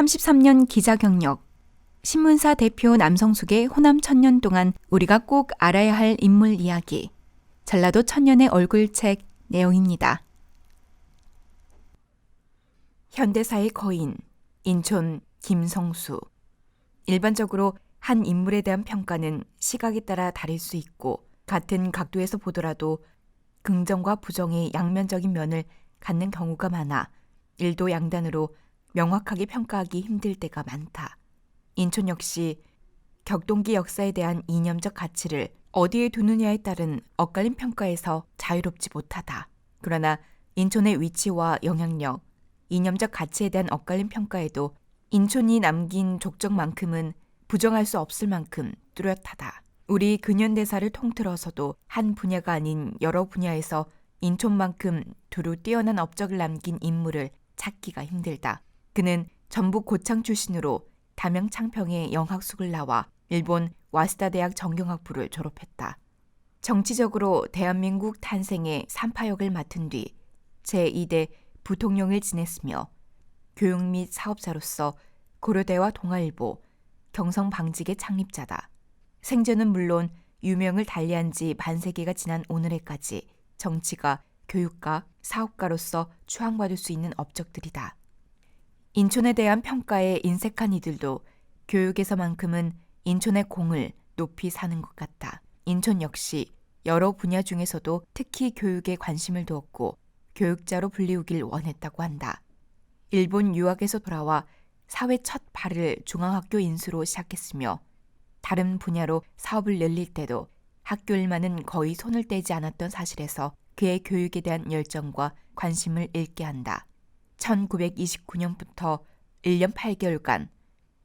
33년 기자 경력, 신문사 대표 남성숙의 호남 천년 동안 우리가 꼭 알아야 할 인물 이야기, 전라도 천년의 얼굴책 내용입니다. 현대사의 거인, 인촌 김성수. 일반적으로 한 인물에 대한 평가는 시각에 따라 다를 수 있고 같은 각도에서 보더라도 긍정과 부정의 양면적인 면을 갖는 경우가 많아 일도양단으로 명확하게 평가하기 힘들 때가 많다. 인촌 역시 격동기 역사에 대한 이념적 가치를 어디에 두느냐에 따른 엇갈린 평가에서 자유롭지 못하다. 그러나 인촌의 위치와 영향력, 이념적 가치에 대한 엇갈린 평가에도 인촌이 남긴 족적만큼은 부정할 수 없을 만큼 뚜렷하다. 우리 근현대사를 통틀어서도 한 분야가 아닌 여러 분야에서 인촌만큼 두루 뛰어난 업적을 남긴 인물을 찾기가 힘들다. 그는 전북 고창 출신으로 담양 창평의 영학숙을 나와 일본 와스다 대학 정경학부를 졸업했다. 정치적으로 대한민국 탄생의 삼파역을 맡은 뒤 제2대 부통령을 지냈으며 교육 및 사업자로서 고려대와 동아일보, 경성방직의 창립자다. 생전은 물론 유명을 달리한 지 반세기가 지난 오늘에까지 정치가, 교육가, 사업가로서 추앙받을 수 있는 업적들이다. 인촌에 대한 평가에 인색한 이들도 교육에서만큼은 인촌의 공을 높이 사는 것 같다. 인촌 역시 여러 분야 중에서도 특히 교육에 관심을 두었고 교육자로 불리우길 원했다고 한다. 일본 유학에서 돌아와 사회 첫 발을 중앙학교 인수로 시작했으며 다른 분야로 사업을 늘릴 때도 학교 일만은 거의 손을 떼지 않았던 사실에서 그의 교육에 대한 열정과 관심을 잃게 한다. 1929년부터 1년 8개월간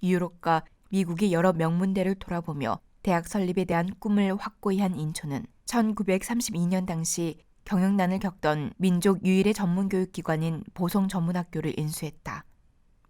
유럽과 미국의 여러 명문대를 돌아보며 대학 설립에 대한 꿈을 확고히 한 인촌은 1932년 당시 경영난을 겪던 민족 유일의 전문교육기관인 보성전문학교를 인수했다.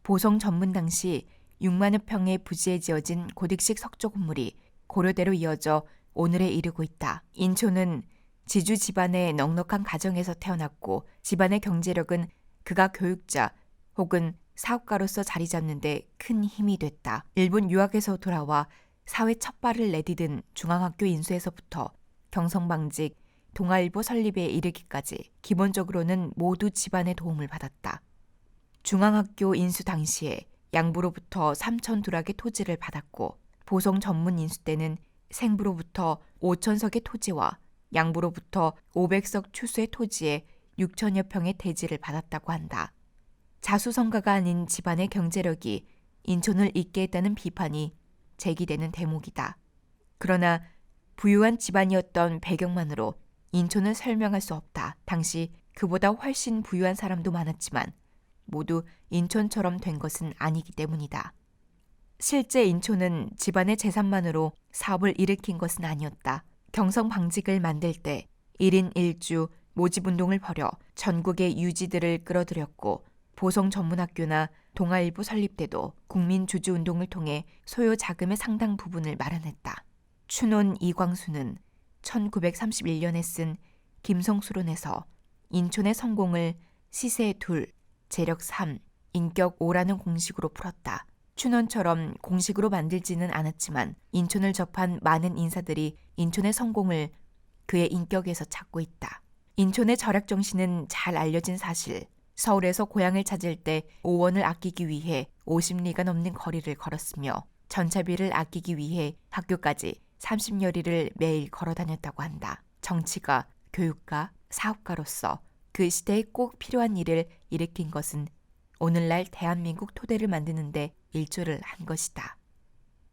보성전문 당시 6만여 평의 부지에 지어진 고딕식 석조 건물이 고려대로 이어져 오늘에 이르고 있다. 인촌은 지주 집안의 넉넉한 가정에서 태어났고 집안의 경제력은 그가 교육자 혹은 사업가로서 자리 잡는 데 큰 힘이 됐다. 일본 유학에서 돌아와 사회 첫 발을 내디딘 중앙학교 인수에서부터 경성방직, 동아일보 설립에 이르기까지 기본적으로는 모두 집안의 도움을 받았다. 중앙학교 인수 당시에 양부로부터 3,000두락의 토지를 받았고 보성 전문 인수 때는 생부로부터 5,000석의 토지와 양부로부터 500석 추수의 토지에 6,000여 평의 대지를 받았다고 한다. 자수성가가 아닌 집안의 경제력이 인촌을 잇게 했다는 비판이 제기되는 대목이다. 그러나 부유한 집안이었던 배경만으로 인촌을 설명할 수 없다. 당시 그보다 훨씬 부유한 사람도 많았지만 모두 인촌처럼 된 것은 아니기 때문이다. 실제 인촌은 집안의 재산만으로 사업을 일으킨 것은 아니었다. 경성방직을 만들 때 1인 1주 모집운동을 벌여 전국의 유지들을 끌어들였고 보성전문학교나 동아일보 설립 때도 국민주주운동을 통해 소요 자금의 상당 부분을 마련했다. 춘원 이광수는 1931년에 쓴 김성수론에서 인촌의 성공을 시세 2, 재력 3, 인격 5라는 공식으로 풀었다. 춘원처럼 공식으로 만들지는 않았지만 인촌을 접한 많은 인사들이 인촌의 성공을 그의 인격에서 찾고 있다. 인촌의 절약 정신은 잘 알려진 사실. 서울에서 고향을 찾을 때 5원을 아끼기 위해 50리가 넘는 거리를 걸었으며 전차비를 아끼기 위해 학교까지 30여리를 매일 걸어 다녔다고 한다. 정치가, 교육가, 사업가로서 그 시대에 꼭 필요한 일을 일으킨 것은 오늘날 대한민국 토대를 만드는 데 일조를 한 것이다.